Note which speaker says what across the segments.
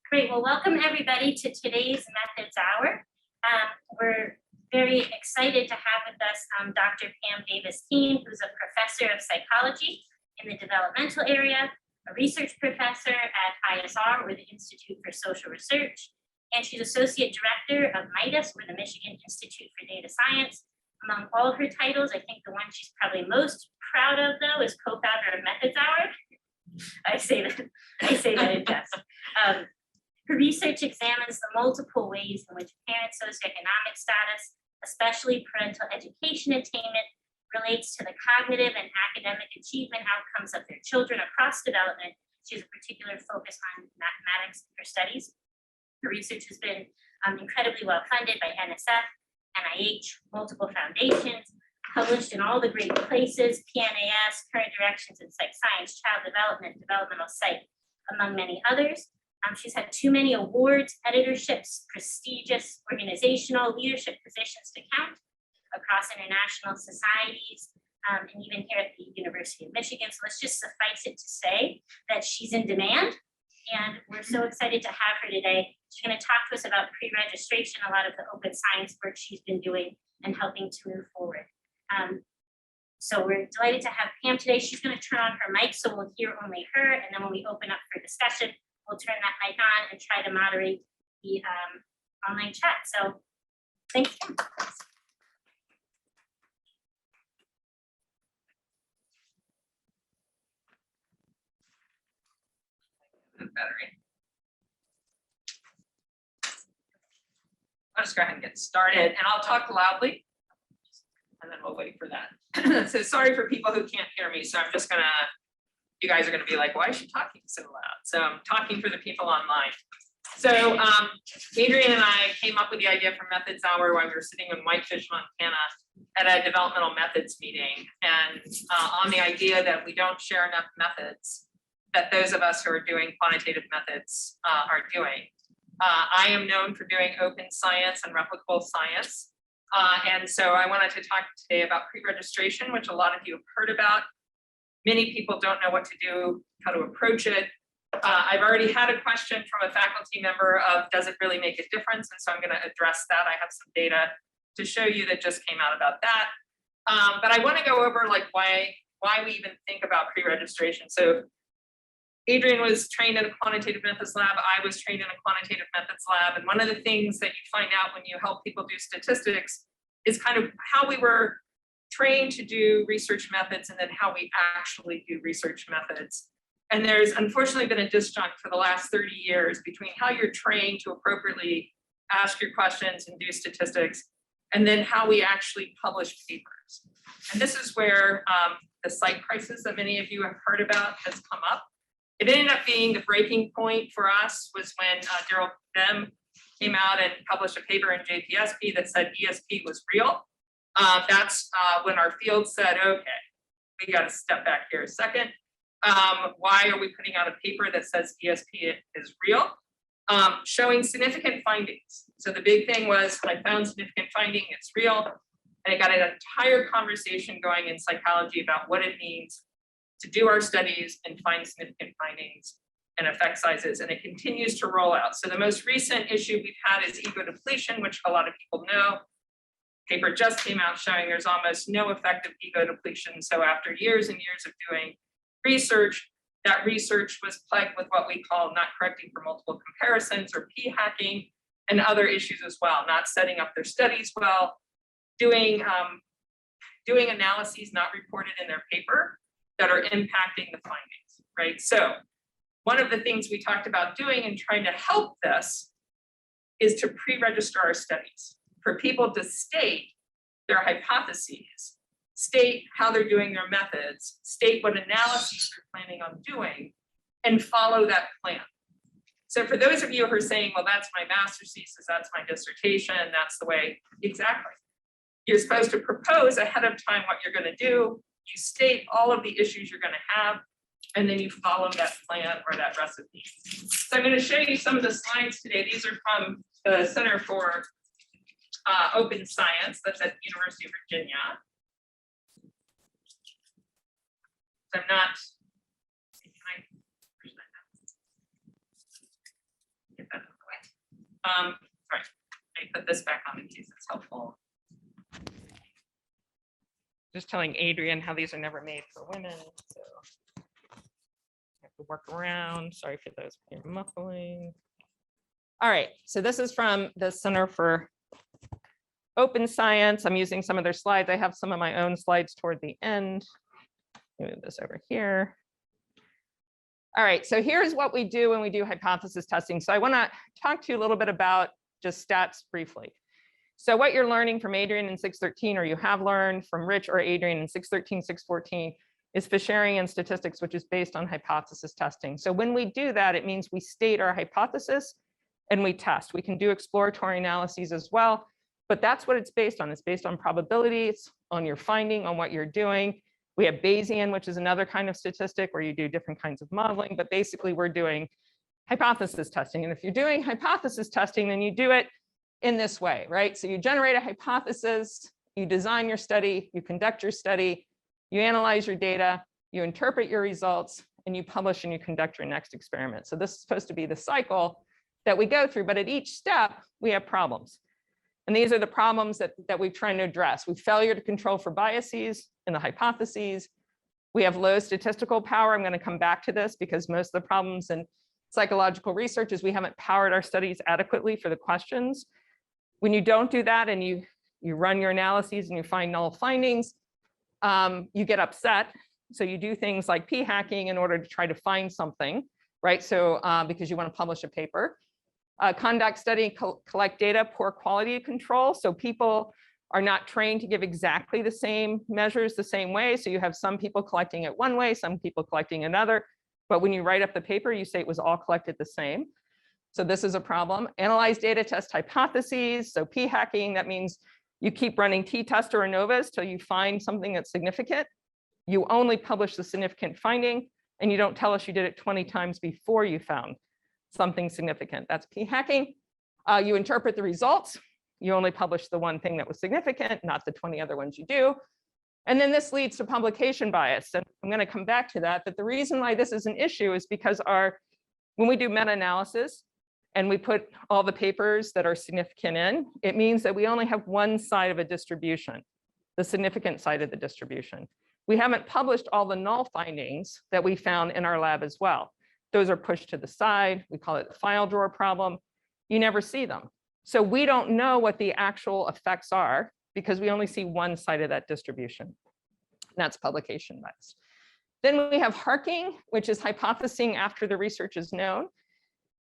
Speaker 1: Great. Well, welcome everybody to today's Methods Hour. We're very excited to have with us Dr. Pam Davis-Kean, who's a professor of psychology in the developmental area, a research professor at ISR, or the Institute for Social Research, and she's associate director of MIDAS, or the Michigan Institute for Data Science. Among all her titles, I think the one she's probably most proud of, though, is co-founder of Methods Hour. I say that in jest. Her research examines the multiple ways in which parent socioeconomic status, especially parental education attainment, relates to the cognitive and academic achievement outcomes of their children across development. She has a particular focus on mathematics in her studies. Her research has been incredibly well funded by NSF, NIH, multiple foundations, published in all the great places, PNAS, Current Directions in Psych Science, Child Development, Developmental Psych, among many others. She's had too many awards, editorships, prestigious organizational leadership positions to count across international societies, and even here at the University of Michigan. So let's just suffice it to say that she's in demand, and we're so excited to have her today. She's going to talk to us about pre-registration, a lot of the open science work she's been doing and helping to move forward. So we're delighted to have Pam today. She's going to turn on her mic, so we'll hear only her, and then when we open up for discussion, we'll turn that mic on and try to moderate the online chat. So thanks.
Speaker 2: Battery. I'll just go ahead and get started, and I'll talk loudly, and then we'll wait for that. So sorry for people who can't hear me. So I'm just gonna, you guys are gonna be like, why is she talking so loud? So I'm talking for the people online. So Adrian and I came up with the idea for Methods Hour while we were sitting in Whitefish, Montana at a developmental methods meeting, and on the idea that we don't share enough methods that those of us who are doing quantitative methods are doing. I am known for doing open science and replicable science. And so I wanted to talk today about pre-registration, which a lot of you have heard about. Many people don't know what to do, how to approach it. I've already had a question from a faculty member of, does it really make a difference? And so I'm going to address that. I have some data to show you that just came out about that. But I want to go over like why we even think about pre-registration. So Adrian was trained in a quantitative methods lab. I was trained in a quantitative methods lab. And one of the things that you find out when you help people do statistics is kind of how we were trained to do research methods and then how we actually do research methods. And there's unfortunately been a disjunct for the last 30 years between how you're trained to appropriately ask your questions and do statistics, and then how we actually publish papers. And this is where the site crisis that many of you have heard about has come up. It ended up being the breaking point for us was when Daryl Bem came out and published a paper in JPSP that said ESP was real. That's when our field said, okay, we got to step back here a second. Why are we putting out a paper that says ESP is real? Showing significant findings. So the big thing was when I found significant finding, it's real. And I got an entire conversation going in psychology about what it means to do our studies and find significant findings and effect sizes, and it continues to roll out. So the most recent issue we've had is ego depletion, which a lot of people know. Paper just came out showing there's almost no effective ego depletion. So after years and years of doing research, that research was plagued with what we call not correcting for multiple comparisons or p-hacking and other issues as well, not setting up their studies well, doing analyses not reported in their paper that are impacting the findings, right? So one of the things we talked about doing and trying to help this is to pre-register our studies for people to state their hypotheses, state how they're doing their methods, state what analyses they're planning on doing, and follow that plan. So for those of you who are saying, well, that's my master's thesis, that's my dissertation, that's the way, exactly. You're supposed to propose ahead of time what you're going to do. You state all of the issues you're going to have, and then you follow that plan or that recipe. So I'm going to show you some of the slides today. These are from the Center for Open Science, that's at the University of Virginia. I'm not, can I push that down? Sorry, I put this back on in case it's helpful. Just telling Adrian how these are never made for women, so I have to work around. Sorry for those muffling. All right, so this is from the Center for Open Science. I'm using some of their slides. I have some of my own slides toward the end. Move this over here. All right, so here's what we do when we do hypothesis testing. So I want to talk to you a little bit about just stats briefly. So what you're learning from Adrian in 613, or you have learned from Rich or Adrian in 613, 614, is Fisherian statistics, which is based on hypothesis testing. So when we do that, it means we state our hypothesis and we test. We can do exploratory analyses as well, but that's what it's based on. It's based on probabilities, on your finding, on what you're doing. We have Bayesian, which is another kind of statistic where you do different kinds of modeling, but basically we're doing hypothesis testing. And if you're doing hypothesis testing, then you do it in this way, right? So you generate a hypothesis, you design your study, you conduct your study, you analyze your data, you interpret your results, and you publish and you conduct your next experiment. So this is supposed to be the cycle that we go through, but at each step, we have problems. And these are the problems that we're trying to address. We failure to control for biases in the hypotheses. We have low statistical power. I'm going to come back to this because most of the problems in psychological research is we haven't powered our studies adequately for the questions. When you don't do that and you run your analyses and you find null findings, you get upset. So you do things like p-hacking in order to try to find something, right? So because you want to publish a paper. Conduct study, collect data, poor quality control. So people are not trained to give exactly the same measures the same way. So you have some people collecting it one way, some people collecting another. But when you write up the paper, you say it was all collected the same. So this is a problem. Analyze data, test hypotheses. So p-hacking, that means you keep running t-test or ANOVAs till you find something that's significant. You only publish the significant finding, and you don't tell us you did it 20 times before you found something significant. That's p-hacking. You interpret the results. You only publish the one thing that was significant, not the 20 other ones you do. And then this leads to publication bias. And I'm going to come back to that. But the reason why this is an issue is because when we do meta-analysis and we put all the papers that are significant in, it means that we only have one side of a distribution, the significant side of the distribution. We haven't published all the null findings that we found in our lab as well. Those are pushed to the side. We call it the file drawer problem. You never see them. So we don't know what the actual effects are because we only see one side of that distribution. That's publication bias. Then we have harking, which is hypothesizing after the research is known.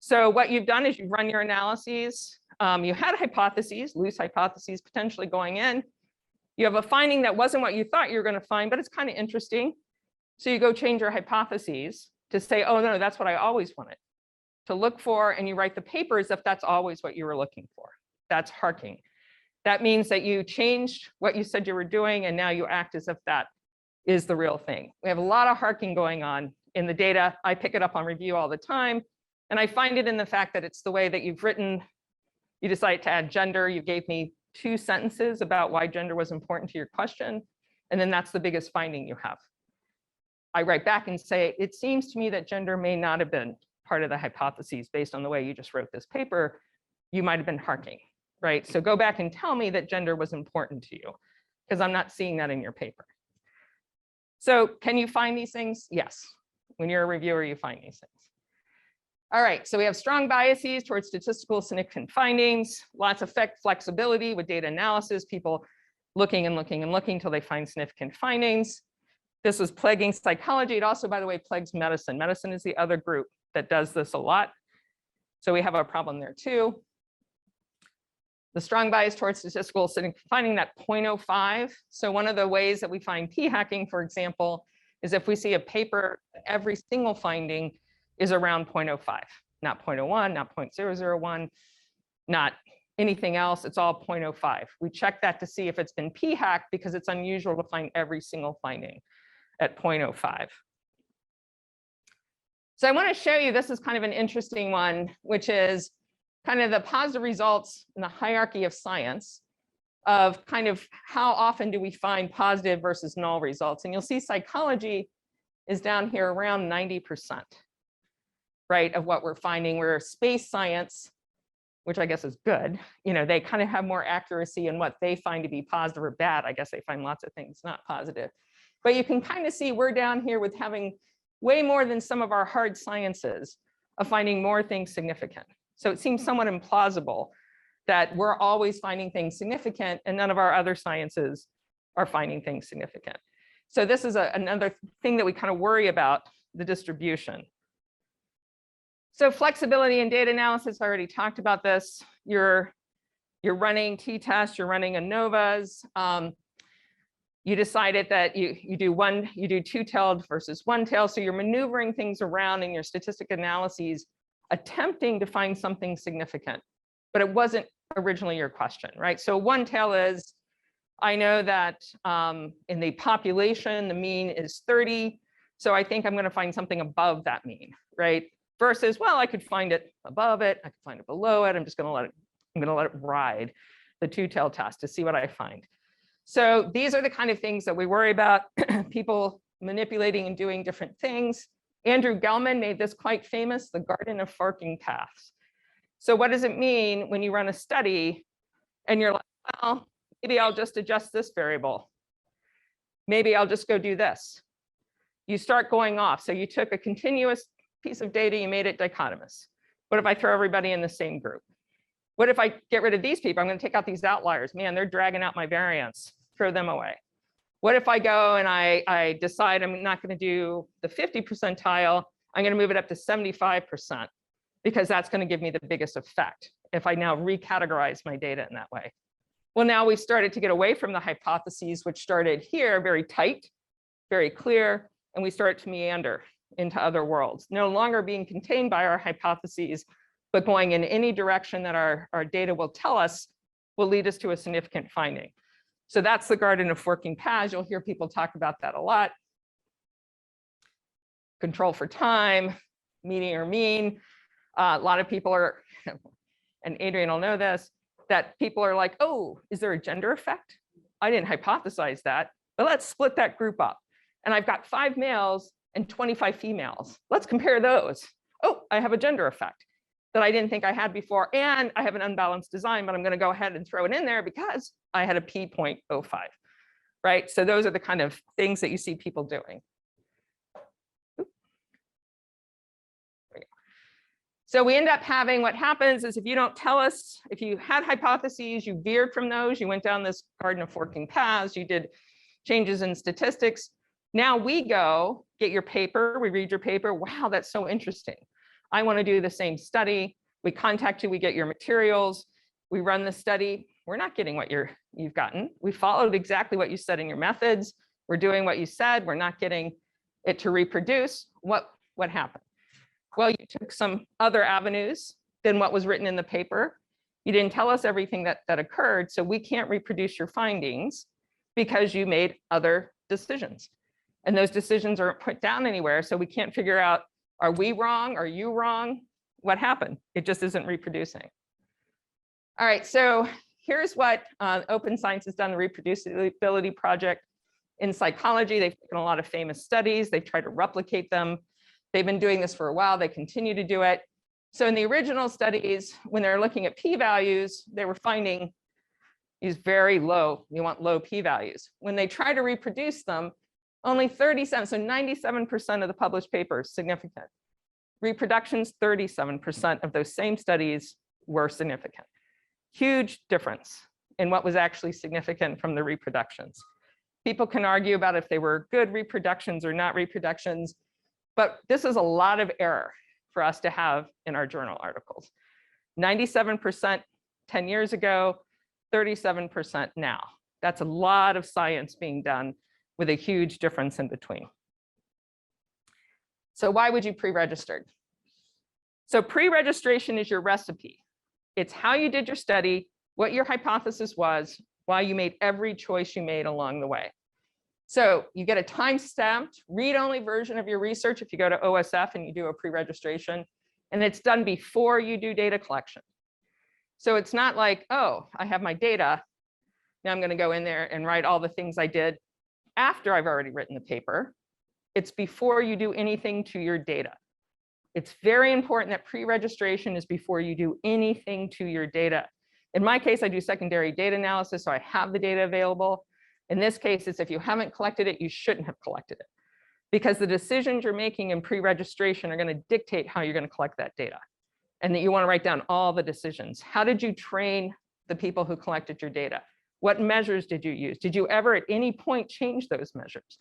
Speaker 2: So what you've done is you've run your analyses. You had hypotheses, loose hypotheses potentially going in. You have a finding that wasn't what you thought you were going to find, but it's kind of interesting. So you go change your hypotheses to say, oh, no, that's what I always wanted to look for. And you write the paper as if that's always what you were looking for. That's harking. That means that you changed what you said you were doing, and now you act as if that is the real thing. We have a lot of harking going on in the data. I pick it up on review all the time. And I find it in the fact that it's the way that you've written. You decided to add gender. You gave me 2 sentences about why gender was important to your question. And then that's the biggest finding you have. I write back and say, it seems to me that gender may not have been part of the hypotheses based on the way you just wrote this paper. You might have been harking, right? So go back and tell me that gender was important to you, because I'm not seeing that in your paper. So can you find these things? Yes. When you're a reviewer, you find these things. All right, so we have strong biases towards statistical significant findings, lots of flexibility with data analysis, people looking and looking and looking until they find significant findings. This was plaguing psychology. It also, by the way, plagues medicine. Medicine is the other group that does this a lot. So we have a problem there too. The strong bias towards statistical significant finding, that 0.05. So one of the ways that we find p-hacking, for example, is if we see a paper, every single finding is around 0.05, not 0.01, not 0.001, not anything else. It's all 0.05. We check that to see if it's been p-hacked because it's unusual to find every single finding at 0.05. So I want to show you, this is kind of an interesting one, which is kind of the positive results in the hierarchy of science of kind of how often do we find positive versus null results. And you'll see psychology is down here around 90%. Right, of what we're finding, where space science
Speaker 3: which I guess is good. You know, they kind of have more accuracy in what they find to be positive or bad. I guess they find lots of things not positive. But you can kind of see we're down here with having way more than some of our hard sciences of finding more things significant. So it seems somewhat implausible that we're always finding things significant and none of our other sciences are finding things significant. So this is another thing that we kind of worry about, the distribution. So flexibility in data analysis, I already talked about this. You're running t-tests, you're running ANOVAs. You decided that you do two-tailed versus one-tailed. So you're maneuvering things around in your statistic analyses, attempting to find something significant, but it wasn't originally your question, right? So one-tail is, I know that in the population, the mean is 30. So I think I'm going to find something above that mean, right? Versus, well, I could find it above it, I could find it below it. I'm just going to let it ride the two-tailed test to see what I find. So these are the kind of things that we worry about, people manipulating and doing different things. Andrew Gelman made this quite famous, the garden of forking paths. So what does it mean when you run a study and you're like, well, maybe I'll just adjust this variable. Maybe I'll just go do this. You start going off. So you took a continuous piece of data, you made it dichotomous. What if I throw everybody in the same group? What if I get rid of these people? I'm going to take out these outliers. Man, they're dragging out my variance. Throw them away. What if I go and I decide I'm not going to do the 50 percentile, I'm going to move it up to 75%, because that's going to give me the biggest effect if I now recategorize my data in that way. Well, now we've started to get away from the hypotheses, which started here very tight, very clear, and we start to meander into other worlds, no longer being contained by our hypotheses, but going in any direction that our data will tell us will lead us to a significant finding. So that's the garden of forking paths. You'll hear people talk about that a lot. Control for time, median or mean. A lot of people are, and Adrian will know this, that people are like, oh, is there a gender effect? I didn't hypothesize that, but let's split that group up. And I've got 5 males and 25 females. Let's compare those. Oh, I have a gender effect that I didn't think I had before. And I have an unbalanced design, but I'm going to go ahead and throw it in there because I had a p.05, right? So those are the kind of things that you see people doing. So we end up having, what happens is if you don't tell us, if you had hypotheses, you veered from those, you went down this garden of forking paths, you did changes in statistics. Now we go get your paper, we read your paper. Wow, that's so interesting. I want to do the same study. We contact you, we get your materials, we run the study. We're not getting what you've gotten. We followed exactly what you said in your methods. We're doing what you said. We're not getting it to reproduce. What happened? Well, you took some other avenues than what was written in the paper. You didn't tell us everything that occurred, so we can't reproduce your findings because you made other decisions. And those decisions aren't put down anywhere, so we can't figure out, are we wrong? Are you wrong? What happened? It just isn't reproducing. All right, so here's what Open Science has done, the reproducibility project in psychology. They've taken a lot of famous studies. They've tried to replicate them. They've been doing this for a while. They continue to do it. So in the original studies, when they're looking at p-values, they were finding these very low, you want low p-values. When they try to reproduce them, only 37, so 97% of the published papers significant. Reproductions, 37% of those same studies were significant. Huge difference in what was actually significant from the reproductions. People can argue about if they were good reproductions or not reproductions, but this is a lot of error for us to have in our journal articles. 97% 10 years ago, 37% now. That's a lot of science being done with a huge difference in between. So why would you pre-register? So pre-registration is your recipe. It's how you did your study, what your hypothesis was, why you made every choice you made along the way. So you get a time-stamped, read-only version of your research if you go to OSF and you do a pre-registration, and it's done before you do data collection. So it's not like, oh, I have my data, now I'm going to go in there and write all the things I did after I've already written the paper. It's before you do anything to your data. It's very important that pre-registration is before you do anything to your data. In my case, I do secondary data analysis, so I have the data available. In this case, it's if you haven't collected it, you shouldn't have collected it, because the decisions you're making in pre-registration are going to dictate how you're going to collect that data, and that you want to write down all the decisions. How did you train the people who collected your data? What measures did you use? Did you ever at any point change those measures?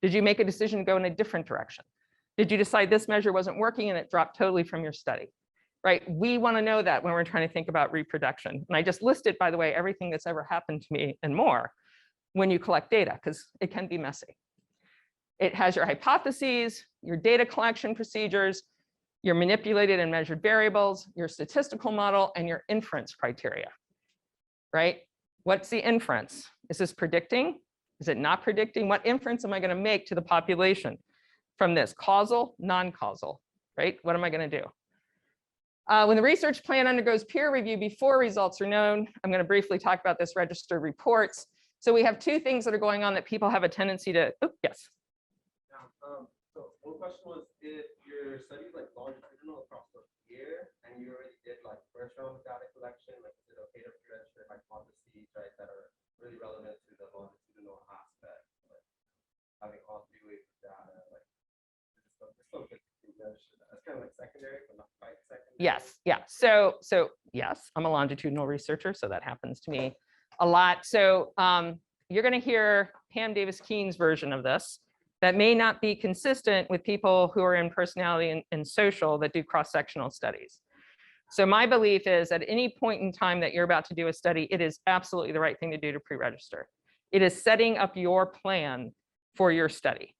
Speaker 3: Did you make a decision to go in a different direction? Did you decide this measure wasn't working and it dropped totally from your study? Right? We want to know that when we're trying to think about reproduction. And I just listed, by the way, everything that's ever happened to me and more when you collect data, because it can be messy. It has your hypotheses, your data collection procedures, your manipulated and measured variables, your statistical model, and your inference criteria, right? What's the inference? Is this predicting? Is it not predicting? What inference am I going to make to the population from this? Causal, non-causal, right? What am I going to do? When the research plan undergoes peer review before results are known, I'm going to briefly talk about this registered reports. So we have two things that are going on that people have a tendency to, oh, yes.
Speaker 4: So one question was, if your study is like longitudinal across the year and you already did like first round of data collection, like is it okay to pre-register hypotheses, right, that are really relevant to the longitudinal aspect, like having all 3 waves of data, like it's still good to pre-register that. It's kind of like secondary, but not quite secondary.
Speaker 3: Yes, yeah. So yes, I'm a longitudinal researcher, so that happens to me a lot. So you're going to hear Pam Davis-Kean's version of this that may not be consistent with people who are in personality and social that do cross-sectional studies. So my belief is at any point in time that you're about to do a study, it is absolutely the right thing to do to pre-register. It is setting up your plan for your study.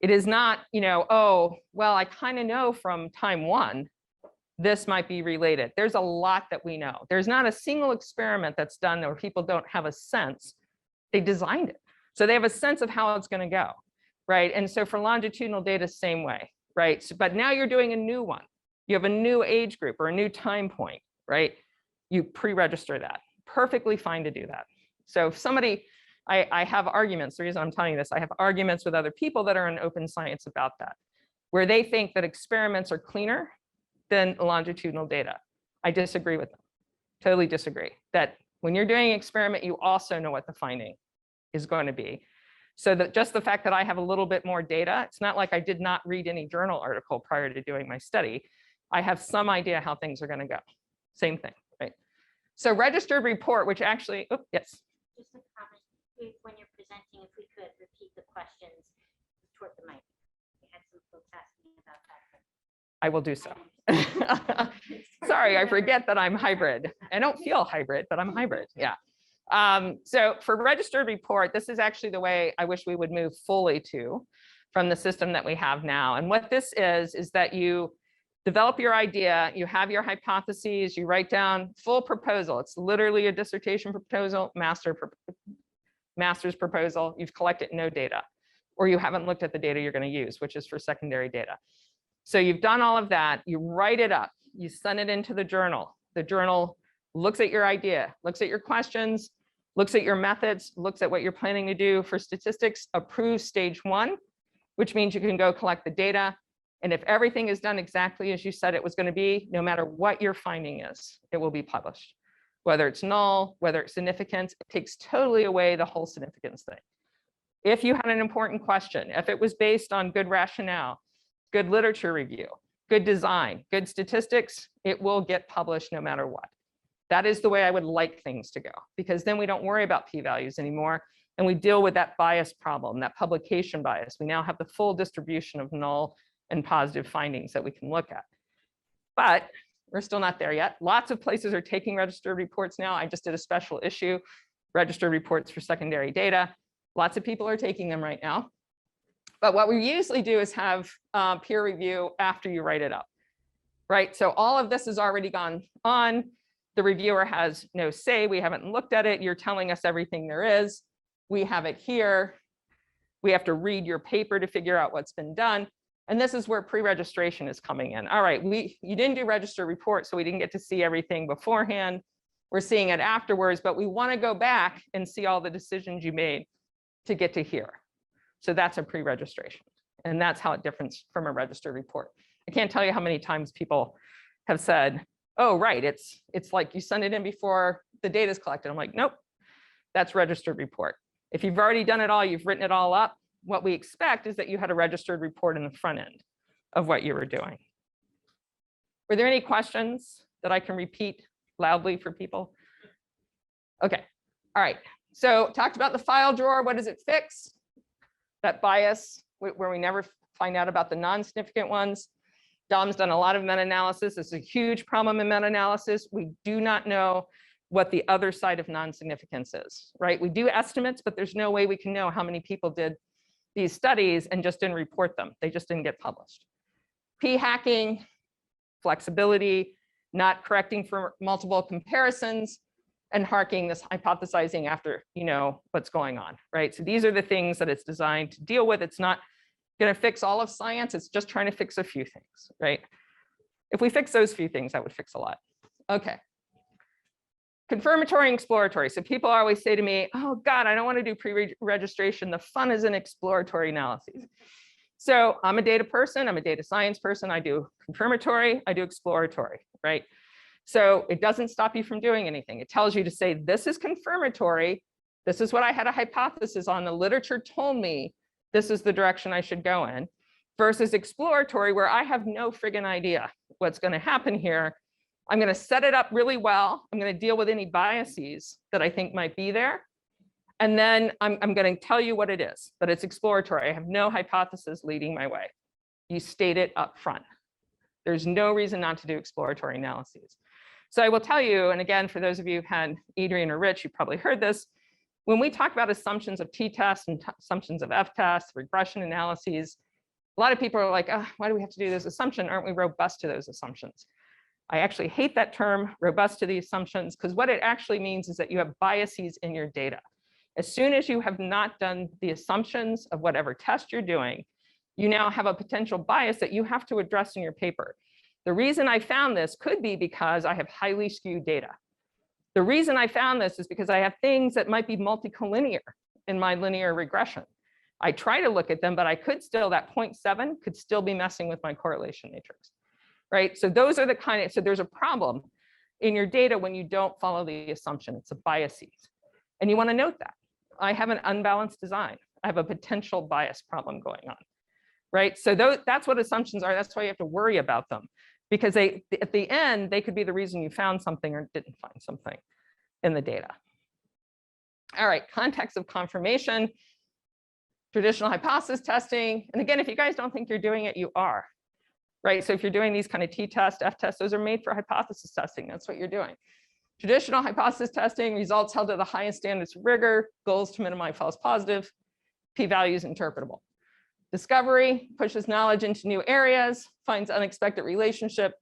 Speaker 3: It is not, oh, well, I kind of know from time 1, this might be related. There's a lot that we know. There's not a single experiment that's done where people don't have a sense. They designed it. So they have a sense of how it's going to go, right? And so for longitudinal data, same way, right? So, but now you're doing a new one. You have a new age group or a new time point, right? You pre-register that. Perfectly fine to do that. So if somebody, I have arguments, the reason I'm telling you this, I have arguments with other people that are in open science about that, where they think that experiments are cleaner than longitudinal data. I disagree with them, totally disagree. That when you're doing an experiment, you also know what the finding is going to be. So that just the fact that I have a little bit more data, it's not like I did not read any journal article prior to doing my study. I have some idea how things are going to go. Same thing, right? So registered report, which actually, oh, yes.
Speaker 1: Just a comment, when you're presenting, if we could repeat the questions toward the mic. We had some folks asking about that.
Speaker 3: I will do so. Sorry, I forget that I'm hybrid. I don't feel hybrid, but I'm hybrid, yeah. So for registered report, this is actually the way I wish we would move fully to from the system that we have now. And what this is that you develop your idea, you have your hypotheses, you write down full proposal. It's literally a dissertation proposal, master's proposal. You've collected no data, or you haven't looked at the data you're going to use, which is for secondary data. So you've done all of that, you write it up, you send it into the journal. The journal looks at your idea, looks at your questions, looks at your methods, looks at what you're planning to do for statistics, approves stage 1, which means you can go collect the data. And if everything is done exactly as you said it was going to be, no matter what your finding is, it will be published. Whether it's null, whether it's significance, it takes totally away the whole significance thing. If you had an important question, if it was based on good rationale, good literature review, good design, good statistics, it will get published no matter what. That is the way I would like things to go, because then we don't worry about p-values anymore, and we deal with that bias problem, that publication bias. We now have the full distribution of null and positive findings that we can look at. But we're still not there yet. Lots of places are taking registered reports now. I just did a special issue, registered reports for secondary data. Lots of people are taking them right now. But what we usually do is have peer review after you write it up, right? So all of this has already gone on. The reviewer has no say. We haven't looked at it. You're telling us everything there is. We have it here. We have to read your paper to figure out what's been done. And this is where pre-registration is coming in. All right, you didn't do register report, so we didn't get to see everything beforehand. We're seeing it afterwards, but we want to go back and see all the decisions you made to get to here. So that's a pre-registration. And that's how it differs from a registered report. I can't tell you how many times people have said, oh, right, it's like you send it in before the data is collected. I'm like, nope, that's registered report. If you've already done it all, you've written it all up, what we expect is that you had a registered report in the front end of what you were doing. Were there any questions that I can repeat loudly for people? Okay, all right. So talked about the file drawer. What does it fix? That bias where we never find out about the non-significant ones. Dom's done a lot of meta-analysis. It's a huge problem in meta-analysis. We do not know what the other side of non-significance is, right? We do estimates, but there's no way we can know how many people did these studies and just didn't report them. They just didn't get published. P-hacking, flexibility, not correcting for multiple comparisons, and harking this hypothesizing after you know what's going on, right? So these are the things that it's designed to deal with. It's not going to fix all of science. It's just trying to fix a few things, right? If we fix those few things, that would fix a lot. Okay. Confirmatory and exploratory. So people always say to me, oh God, I don't want to do pre-registration. The fun is in exploratory analyses. So I'm a data person. I'm a data science person. I do confirmatory. I do exploratory, right? So it doesn't stop you from doing anything. It tells you to say, this is confirmatory. This is what I had a hypothesis on. The literature told me this is the direction I should go in, versus exploratory, where I have no friggin' idea what's going to happen here. I'm going to set it up really well. I'm going to deal with any biases that I think might be there. And then I'm going to tell you what it is, but it's exploratory. I have no hypothesis leading my way. You state it up front. There's no reason not to do exploratory analyses. So I will tell you, and again, for those of you who've had Adrian or Rich, you probably heard this. When we talk about assumptions of t-tests and assumptions of f-tests, regression analyses, a lot of people are like, oh, why do we have to do this assumption? Aren't we robust to those assumptions? I actually hate that term, robust to the assumptions, because what it actually means is that you have biases in your data. As soon as you have not done the assumptions of whatever test you're doing, you now have a potential bias that you have to address in your paper. The reason I found this could be because I have highly skewed data. The reason I found this is because I have things that might be multicollinear in my linear regression. I try to look at them, but I could still, that 0.7 could still be messing with my correlation matrix, right? So those are the kind of, so there's a problem in your data when you don't follow the assumption. It's a biases. And you want to note that. I have an unbalanced design. I have a potential bias problem going on, right? So that's what assumptions are. That's why you have to worry about them, because they, at the end, they could be the reason you found something or didn't find something in the data. All right, context of confirmation, traditional hypothesis testing. And again, if you guys don't think you're doing it, you are, right? So if you're doing these kind of t-test, f-test, those are made for hypothesis testing. That's what you're doing. Traditional hypothesis testing, results held to the highest standards of rigor, goals to minimize false positive, p-values interpretable. Discovery pushes knowledge into new areas, finds unexpected relationship,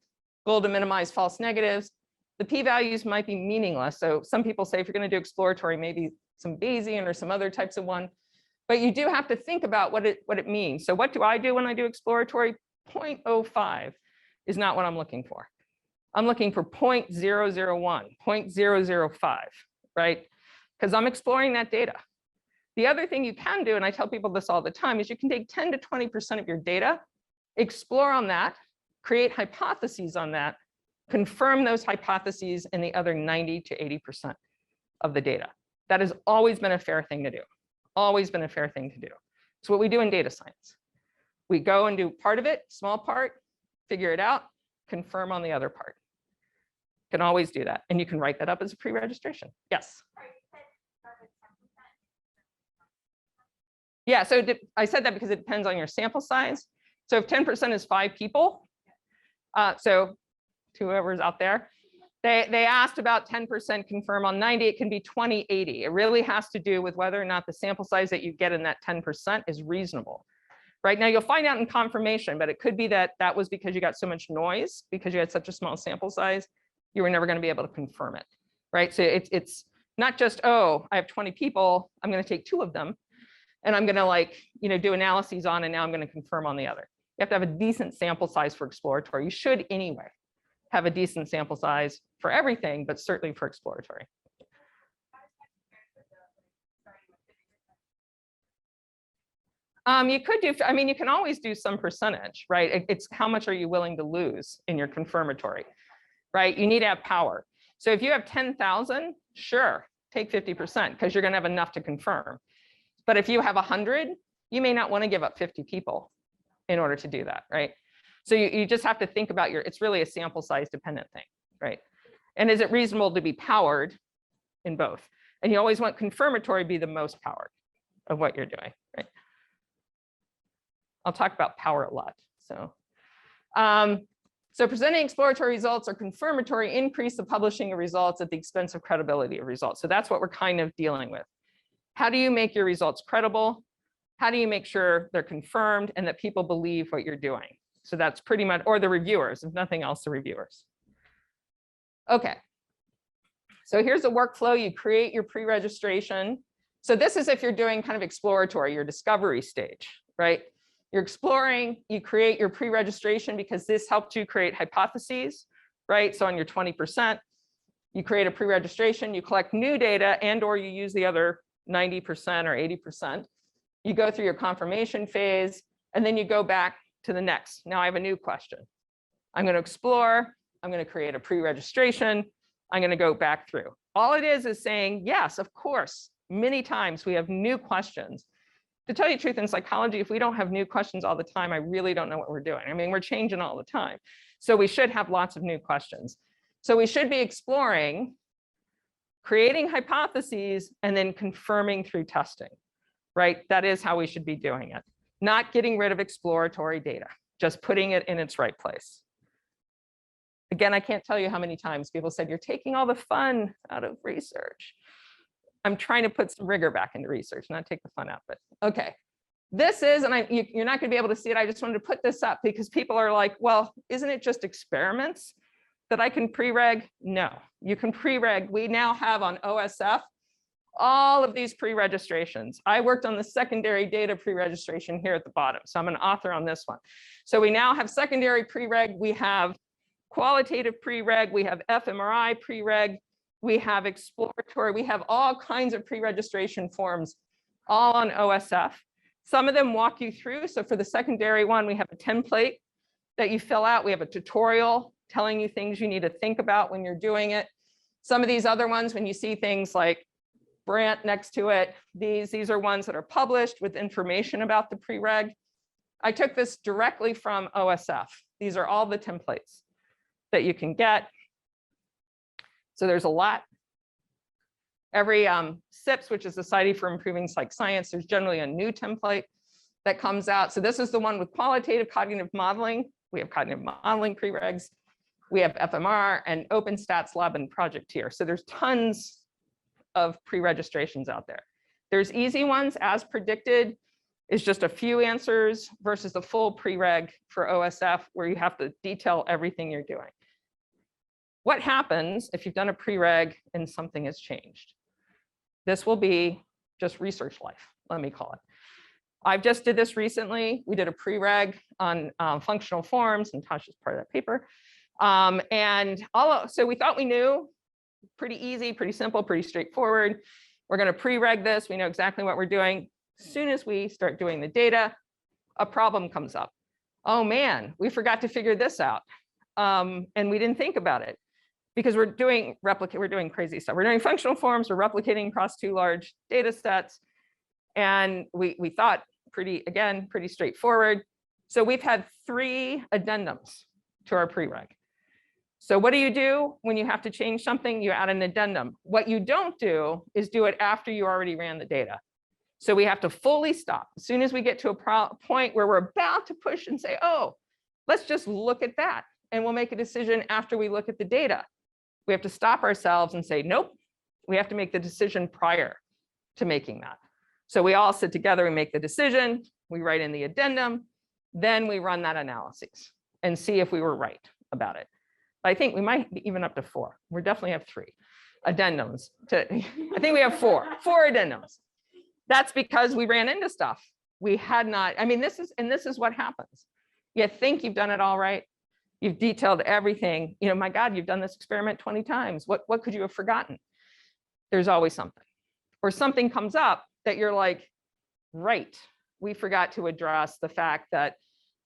Speaker 3: goal to minimize false negatives. The p-values might be meaningless. So some people say if you're going to do exploratory, maybe some Bayesian or some other types of one, but you do have to think about what it means. So what do I do when I do exploratory? 0.05 is not what I'm looking for. I'm looking for 0.001, 0.005, right? Because I'm exploring that data. The other thing you can do, and I tell people this all the time, is you can take 10 to 20% of your data, explore on that, create hypotheses on that, confirm those hypotheses in the other 90 to 80% of the data. That has always been a fair thing to do. Always been a fair thing to do. It's what we do in data science. We go and do part of it, small part, figure it out, confirm on the other part. Can always do that. And you can write that up as a pre-registration. Yes. Yeah, so I said that because it depends on your sample size. So if 10% is 5 people, so to whoever's out there, they asked about 10% confirm on 90, it can be 20, 80. It really has to do with whether or not the sample size that you get in that 10% is reasonable. Right now, you'll find out in confirmation, but it could be that that was because you got so much noise, because you had such a small sample size, you were never going to be able to confirm it, right? So it's not just, oh, I have 20 people, I'm going to take 2 of them, and I'm going to do analyses on, and now I'm going to confirm on the other. You have to have a decent sample size for exploratory. You should anyway have a decent sample size for everything, but certainly for exploratory. You could do, I mean, you can always do some percentage, right? It's how much are you willing to lose in your confirmatory, right? You need to have power. So if you have 10,000, sure, take 50% because you're going to have enough to confirm. But if you have 100, you may not want to give up 50 people in order to do that, right? So you just have to think about it's really a sample size dependent thing, right? And is it reasonable to be powered in both? And you always want confirmatory to be the most powered of what you're doing, right? I'll talk about power a lot. So presenting exploratory results or confirmatory increase the publishing of results at the expense of credibility of results. So that's what we're kind of dealing with. How do you make your results credible? How do you make sure they're confirmed and that people believe what you're doing? So that's pretty much, or the reviewers, if nothing else, the reviewers. Okay. So here's the workflow. You create your pre-registration. So this is if you're doing kind of exploratory, your discovery stage, right? You're exploring, you create your pre-registration because this helped you create hypotheses, right? So on your 20%, you create a pre-registration, you collect new data and or you use the other 90% or 80%. You go through your confirmation phase, and then you go back to the next. Now I have a new question. I'm going to explore, I'm going to create a pre-registration, I'm going to go back through. All it is saying, yes, of course, many times we have new questions. To tell you the truth, in psychology, if we don't have new questions all the time, I really don't know what we're doing. I mean, we're changing all the time. So we should have lots of new questions. So we should be exploring, creating hypotheses, and then confirming through testing, right? That is how we should be doing it. Not getting rid of exploratory data, just putting it in its right place. Again, I can't tell you how many times people said, you're taking all the fun out of research. I'm trying to put some rigor back into research, not take the fun out, but okay. This is, and you're not going to be able to see it. I just wanted to put this up because people are like, well, isn't it just experiments that I can pre-reg? No, you can pre-reg. We now have on OSF all of these pre-registrations. I worked on the secondary data pre-registration here at the bottom. So I'm an author on this one. So we now have secondary pre-reg. We have qualitative pre-reg. We have fMRI pre-reg. We have exploratory. We have all kinds of pre-registration forms all on OSF. Some of them walk you through. So for the secondary one, we have a template that you fill out. We have a tutorial telling you things you need to think about when you're doing it. Some of these other ones, when you see things like Brandt next to it, these are ones that are published with information about the pre-reg. I took this directly from OSF. These are all the templates that you can get. So there's a lot. Every SIPS, which is Society for Improving Psych Science, there's generally a new template that comes out. So this is the one with qualitative cognitive modeling. We have cognitive modeling preregs. We have FMR and OpenStats Lab and Project Tier. So there's tons of pre-registrations out there. There's easy ones, as predicted, is just a few answers versus the full pre-reg for OSF where you have to detail everything you're doing. What happens if you've done a pre-reg and something has changed? This will be just research life, let me call it. I've just did this recently. We did a pre-reg on functional forms, and Tasha's part of that paper. So we thought we knew, pretty easy, pretty simple, pretty straightforward. We're going to pre-reg this. We know exactly what we're doing. As soon as we start doing the data, a problem comes up. Oh man, we forgot to figure this out. And we didn't think about it because we're doing crazy stuff. We're doing functional forms, we're replicating across 2 large data sets. And we thought pretty straightforward. So we've had 3 addendums to our pre-reg. So what do you do when you have to change something? You add an addendum. What you don't do is do it after you already ran the data. So we have to fully stop. As soon as we get to a point where we're about to push and say, oh, let's just look at that. And we'll make a decision after we look at the data. We have to stop ourselves and say, nope, we have to make the decision prior to making that. So we all sit together and make the decision. We write in the addendum. Then we run that analysis and see if we were right about it. I think we might be even up to 4. We definitely have 3 addendums. I think we have 4 addendums. That's because we ran into stuff we had not. I mean, this is what happens. You think you've done it all right. You've detailed everything. You know, my God, you've done this experiment 20 times. What could you have forgotten? There's always something. Or something comes up that you're like, right, we forgot to address the fact that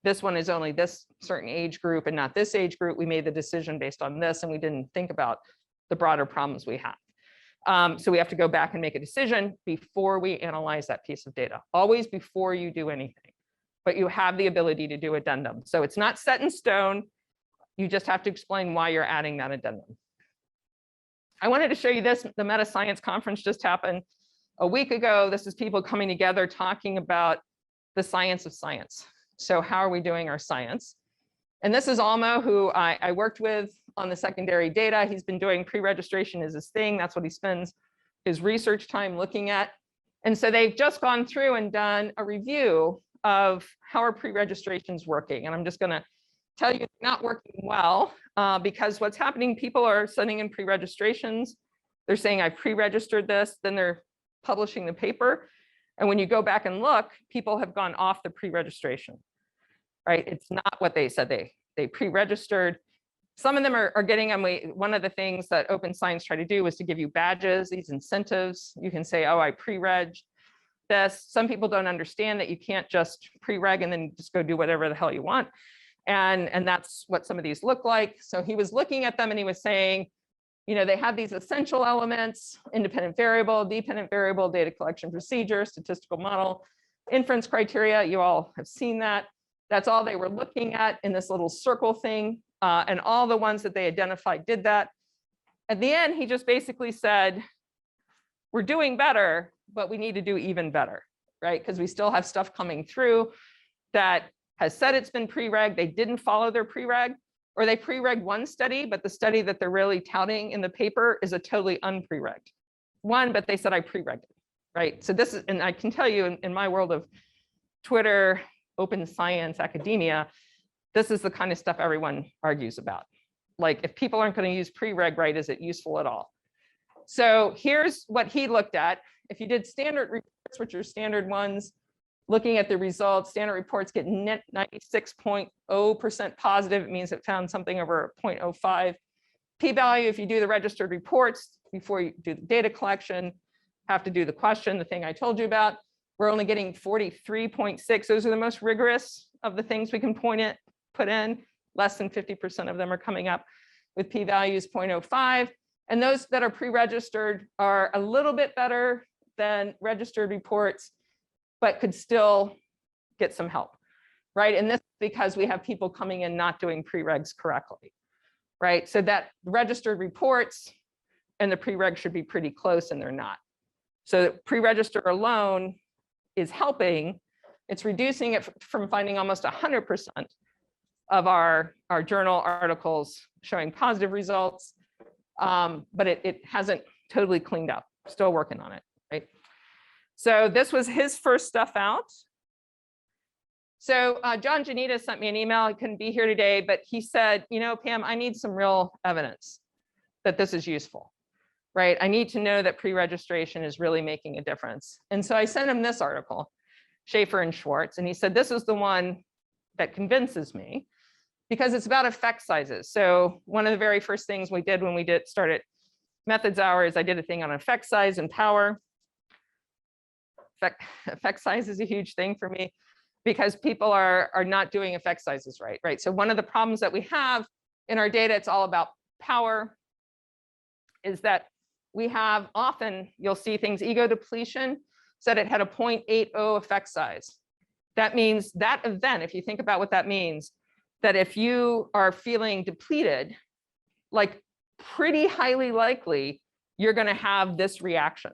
Speaker 3: this one is only this certain age group and not this age group. We made the decision based on this, and we didn't think about the broader problems we have. So we have to go back and make a decision before we analyze that piece of data, always before you do anything. But you have the ability to do addendum. So it's not set in stone. You just have to explain why you're adding that addendum. I wanted to show you this. The Meta Science Conference just happened a week ago. This is people coming together talking about the science of science. So how are we doing our science? And this is Almo, who I worked with on the secondary data. He's been doing pre-registration as his thing. That's what he spends his research time looking at. And so they've just gone through and done a review of how are pre-registrations working. And I'm just going to tell you it's not working well because what's happening, people are sending in pre-registrations. They're saying, I pre-registered this, then they're publishing the paper. And when you go back and look, people have gone off the pre-registration, right? It's not what they said they pre-registered. Some of them are getting them. One of the things that Open Science tried to do was to give you badges, these incentives. You can say, oh, I pre-reg this. Some people don't understand that you can't just pre-reg and then just go do whatever the hell you want. And that's what some of these look like. So he was looking at them and he was saying, you know, they have these essential elements: independent variable, dependent variable, data collection procedure, statistical model, inference criteria. You all have seen that. That's all they were looking at in this little circle thing. And all the ones that they identified did that. At the end, he just basically said, we're doing better, but we need to do even better, right? Because we still have stuff coming through that has said it's been pre-reg. They didn't follow their pre-reg, or they pre-reg one study, but the study that they're really touting in the paper is a totally unpre-regged one, but they said I pre-regged it, right? So this is, and I can tell you in my world of Twitter, open science, academia, this is the kind of stuff everyone argues about. Like, if people aren't going to use pre-reg right, is it useful at all? So here's what he looked at. If you did standard reports, which are standard ones, looking at the results, standard reports get net 96.0% positive. It means it found something over 0.05 p-value. If you do the registered reports before you do the data collection, have to do the question, the thing I told you about, we're only getting 43.6. Those are the most rigorous of the things we can put in. Less than 50% of them are coming up with p-values 0.05. And those that are pre-registered are a little bit better than registered reports, but could still get some help, right? And this is because we have people coming in not doing pre-regs correctly, right? So that registered reports and the pre-reg should be pretty close, and they're not. So pre-register alone is helping. It's reducing it from finding almost 100% of our journal articles showing positive results, but it hasn't totally cleaned up. Still working on it, right? So this was his first stuff out. So John Janita sent me an email. He couldn't be here today, but he said, you know, Pam, I need some real evidence that this is useful, right? I need to know that pre-registration is really making a difference. And so I sent him this article, Schaefer and Schwartz, and he said, this is the one that convinces me, because it's about effect sizes. So one of the very first things we did when we started methods hour is I did a thing on effect size and power. Effect size is a huge thing for me because people are not doing effect sizes right? So one of the problems that we have in our data, it's all about power, is that we have often, you'll see things, ego depletion said it had a 0.80 effect size. That means that event, if you think about what that means, that if you are feeling depleted, like pretty highly likely, you're going to have this reaction.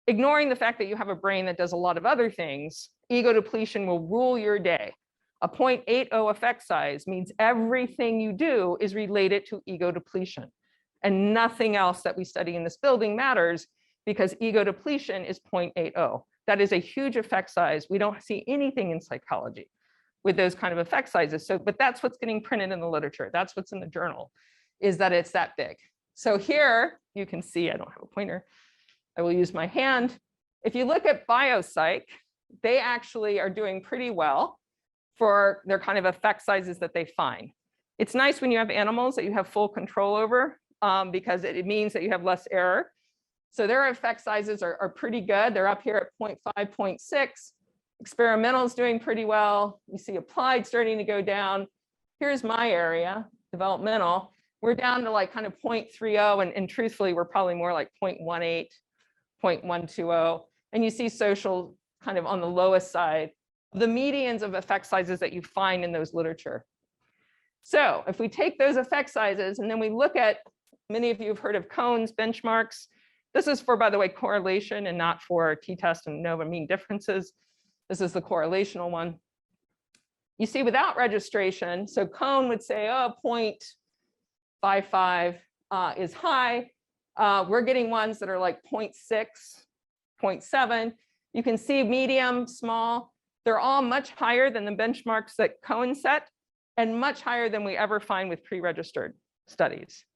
Speaker 3: Ignoring the fact that you have a brain that does a lot of other things, ego depletion will rule your day. A 0.80 effect size means everything you do is related to ego depletion. And nothing else that we study in this building matters because ego depletion is 0.80. That is a huge effect size. We don't see anything in psychology with those kind of effect sizes. So, but that's what's getting printed in the literature. That's what's in the journal, is that it's that big. So here you can see, I don't have a pointer. I will use my hand. If you look at biopsych, they actually are doing pretty well for their kind of effect sizes that they find. It's nice when you have animals that you have full control over because it means that you have less error. So their effect sizes are pretty good. They're up here at 0.5, 0.6. Experimental is doing pretty well. You see applied starting to go down. Here's my area, developmental. We're down to like kind of 0.30, and truthfully, we're probably more like 0.18, 0.120. And you see social kind of on the lowest side, the medians of effect sizes that you find in those literature. So if we take those effect sizes and then we look at, many of you have heard of Cohen's benchmarks. This is for, by the way, correlation and not for t-test and ANOVA mean differences. This is the correlational one. You see without registration, so Cohen would say, oh, 0.55 is high. We're getting ones that are like 0.6, 0.7. You can see medium, small. They're all much higher than the benchmarks that Cohen set and much higher than we ever find with pre-registered studies.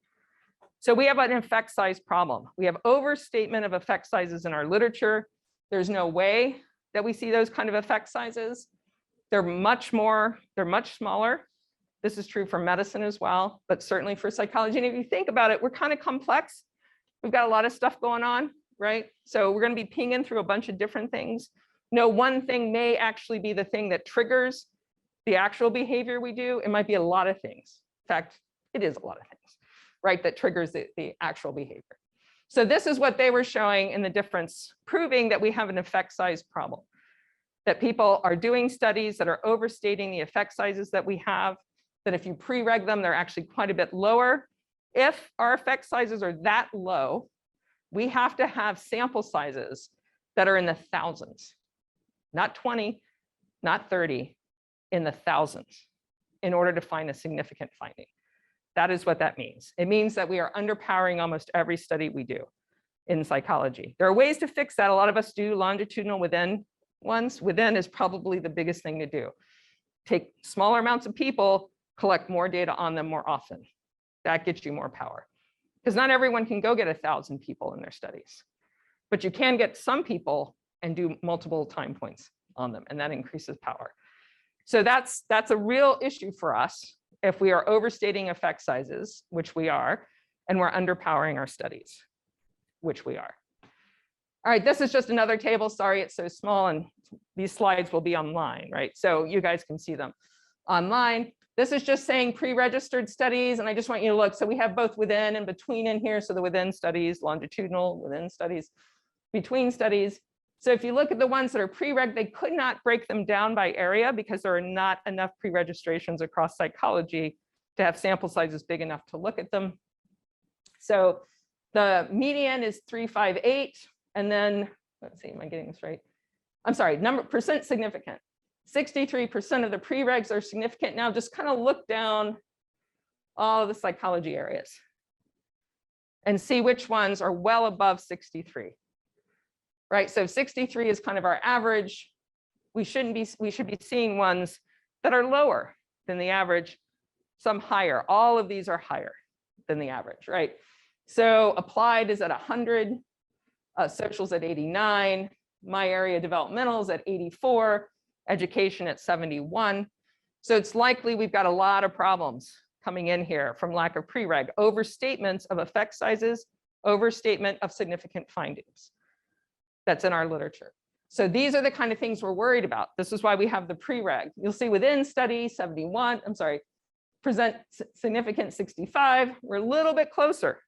Speaker 3: So we have an effect size problem. We have overstatement of effect sizes in our literature. There's no way that we see those kind of effect sizes. They're much smaller. This is true for medicine as well, but certainly for psychology. And if you think about it, we're kind of complex. We've got a lot of stuff going on, right? So we're going to be pinging through a bunch of different things. No one thing may actually be the thing that triggers the actual behavior we do. It might be a lot of things. In fact, it is a lot of things, right, that triggers the actual behavior. So this is what they were showing in the difference, proving that we have an effect size problem, that people are doing studies that are overstating the effect sizes that we have, that if you pre-reg them, they're actually quite a bit lower. If our effect sizes are that low, we have to have sample sizes that are in the thousands, not 20, not 30, in the thousands in order to find a significant finding. That is what that means. It means that we are underpowering almost every study we do in psychology. There are ways to fix that. A lot of us do longitudinal within ones. Within is probably the biggest thing to do. Take smaller amounts of people, collect more data on them more often. That gets you more power. Because not everyone can go get 1,000 people in their studies, but you can get some people and do multiple time points on them, and that increases power. So that's a real issue for us if we are overstating effect sizes, which we are, and we're underpowering our studies, which we are. All right, this is just another table. Sorry, it's so small, and these slides will be online, right? So you guys can see them online. This is just saying pre-registered studies, and I just want you to look. So we have both within and between in here. So the within studies, longitudinal, within studies, between studies. So if you look at the ones that are pre-reg, they could not break them down by area because there are not enough pre-registrations across psychology to have sample sizes big enough to look at them. So the median is 358, and then, let's see, am I getting this right? I'm sorry, percent significant. 63% of the preregs are significant. Now just kind of look down all of the psychology areas and see which ones are well above 63. Right, so 63 is kind of our average. We should be seeing ones that are lower than the average, some higher. All of these are higher than the average, right? So applied is at 100, socials at 89, my area developmental is at 84, education at 71. So it's likely we've got a lot of problems coming in here from lack of pre-reg, overstatements of effect sizes, overstatement of significant findings. That's in our literature. So these are the kind of things we're worried about. This is why we have the pre-reg. You'll see within study 71, present significant 65. We're a little bit closer.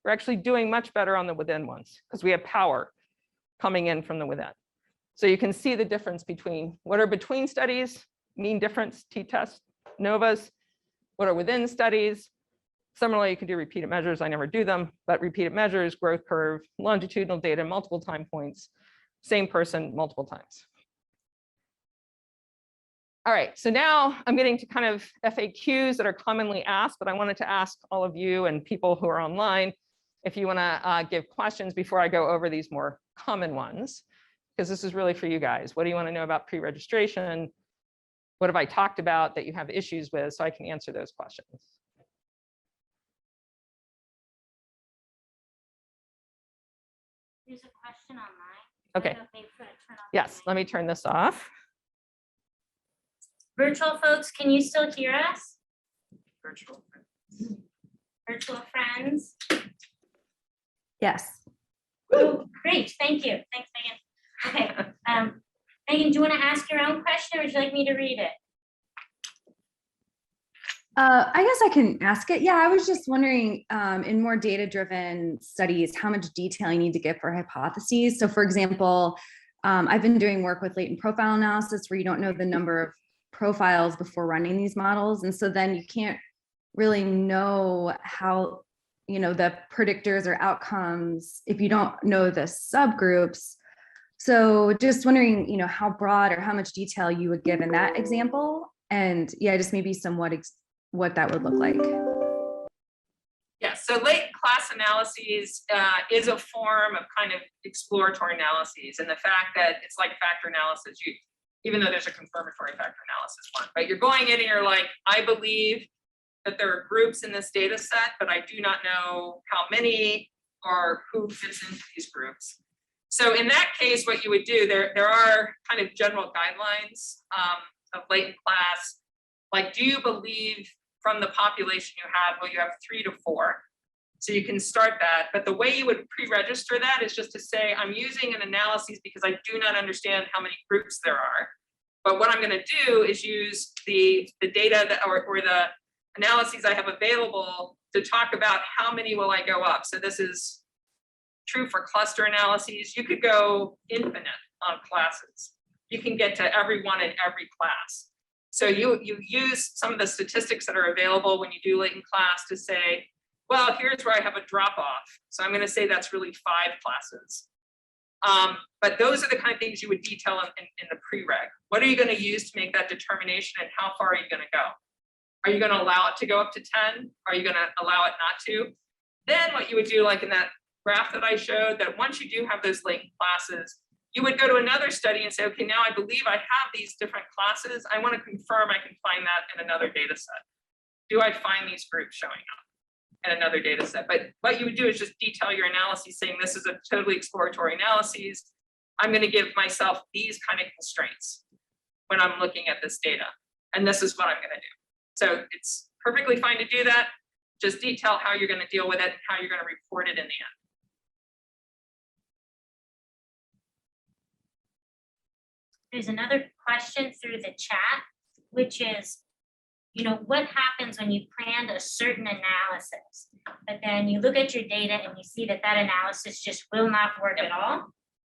Speaker 3: We're actually doing much better on the within ones because we have power coming in from the within. So you can see the difference between what are between studies, mean difference, t-test, NOVAs, what are within studies. Similarly, you can do repeated measures. I never do them, but repeated measures, growth curve, longitudinal data, multiple time points, same person multiple times. All right, so now I'm getting to kind of FAQs that are commonly asked, but I wanted to ask all of you and people who are online if you want to give questions before I go over these more common ones, because this is really for you guys. What do you want to know about pre-registration? What have I talked about that you have issues with, so I can answer those questions?
Speaker 1: There's a question online.
Speaker 3: Okay. Yes, let me turn this off.
Speaker 1: Virtual folks, can you still hear us?
Speaker 2: Virtual.
Speaker 1: Virtual friends?
Speaker 5: Yes.
Speaker 1: Oh, great, thank you. Thanks, Megan. Okay, Megan, do you want to ask your own question or would you like me to read it?
Speaker 5: I guess I can ask it. Yeah, I was just wondering, in more data-driven studies, how much detail you need to give for hypotheses. So for example, I've been doing work with latent profile analysis where you don't know the number of profiles before running these models. And so then you can't really know how, the predictors or outcomes if you don't know the subgroups. So just wondering, how broad or how much detail you would give in that example. And yeah, just maybe what that would look like.
Speaker 2: Yeah, so latent class analyses is a form of kind of exploratory analyses, and the fact that it's like factor analysis, even though there's a confirmatory factor analysis one, but you're going in and you're like, I believe that there are groups in this data set, but I do not know how many or who fits into these groups. So in that case, what you would do, there are kind of general guidelines of latent class. Like, do you believe from the population you have, well, you have 3 to 4. So you can start that. But the way you would pre-register that is just to say, I'm using an analysis because I do not understand how many groups there are. But what I'm going to do is use the data that, or the analyses I have available to talk about how many will I go up. So this is true for cluster analyses. You could go infinite on classes. You can get to everyone in every class. So you use some of the statistics that are available when you do latent class to say, well, here's where I have a drop off. So I'm going to say that's really 5 classes. But those are the kind of things you would detail in the pre-reg. What are you going to use to make that determination, and how far are you going to go? Are you going to allow it to go up to 10? Are you going to allow it not to? Then what you would do, like in that graph that I showed, that once you do have those latent classes, you would go to another study and say, okay, now I believe I have these different classes. I want to confirm I can find that in another data set. Do I find these groups showing up in another data set? But what you would do is just detail your analysis saying this is a totally exploratory analysis. I'm going to give myself these kind of constraints when I'm looking at this data. And this is what I'm going to do. So it's perfectly fine to do that. Just detail how you're going to deal with it and how you're going to report it in the end.
Speaker 1: There's another question through the chat, which is, what happens when you planned a certain analysis, but then you look at your data and you see that analysis just will not work at all?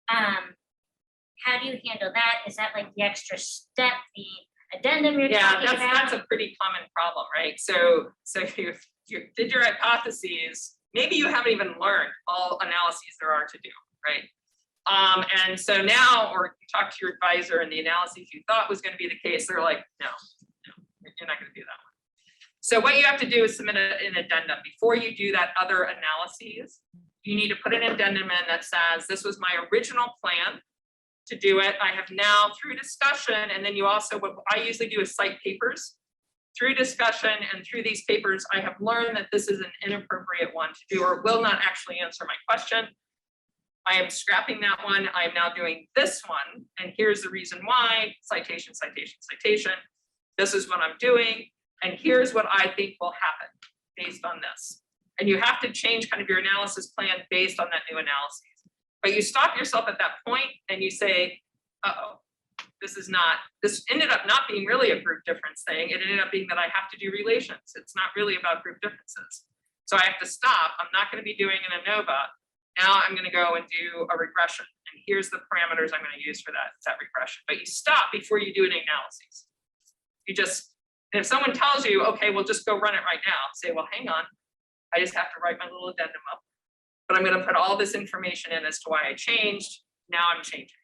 Speaker 1: How do you handle that? Is that like the extra step, the addendum you're talking about?
Speaker 2: Yeah, that's a pretty common problem, right? So you did your hypotheses, maybe you haven't even learned all analyses there are to do, right? And so now, or you talk to your advisor and the analysis you thought was going to be the case, they're like, no, you're not going to do that one. So what you have to do is submit an addendum. Before you do that other analyses, you need to put an addendum in that says, this was my original plan to do it. I have now, through discussion, and then you also, what I usually do is cite papers. Through discussion and through these papers, I have learned that this is an inappropriate one to do, or will not actually answer my question. I am scrapping that one. I am now doing this one. And here's the reason why, citation, citation, citation. This is what I'm doing. And here's what I think will happen based on this. And you have to change kind of your analysis plan based on that new analysis. But you stop yourself at that point and you say, uh-oh, this ended up not being really a group difference thing. It ended up being that I have to do relations. It's not really about group differences. So I have to stop. I'm not going to be doing an ANOVA. Now I'm going to go and do a regression. And here's the parameters I'm going to use for that regression. But you stop before you do an analysis. If someone tells you, okay, we'll just go run it right now, say, well, hang on. I just have to write my little addendum up. But I'm going to put all this information in as to why I changed. Now I'm changing.